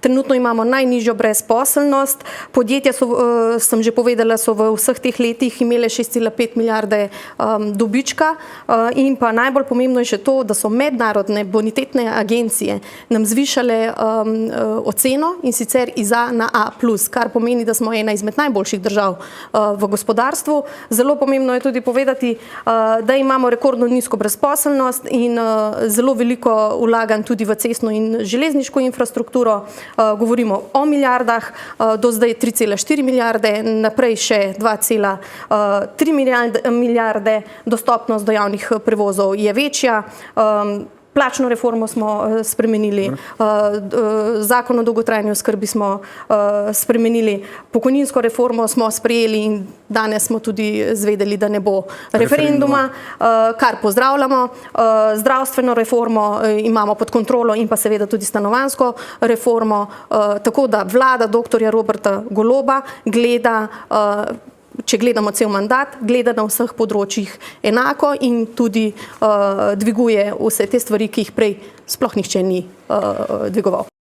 Trenutno imamo najnižjo brezposelnost. Podjetja so, sem že povedala, so v vseh teh letih imele 6,5 milijarde dobička in pa najbolj pomembno je še to, da so mednarodne bonitetne agencije nam zvišale oceno in sicer iz A na A+, kar pomeni, da smo ena izmed najboljših držav v gospodarstvu. Zelo pomembno je tudi povedati, da imamo rekordno nizko brezposelnost in zelo veliko vlaganj tudi v cestno in železniško infrastrukturo. Govorimo o milijardah, do zdaj 3,4 milijarde, naprej še 2,3 milijarde, dostopnost do javnih prevozov je večja. Plačno reformo smo spremenili, zakon o dolgotrajni oskrbi smo spremenili, pokojninsko reformo smo sprejeli in danes smo tudi zvedeli, da ne bo referenduma, kar pozdravljamo. Zdravstveno reformo imamo pod kontrolo in pa seveda tudi stanovanjsko reformo, tako da vlada doktorja Roberta Goloba gleda, če gledamo cel mandat, gleda na vseh področjih enako in tudi dviguje vse te stvari, ki jih prej sploh nihče ni dvigoval.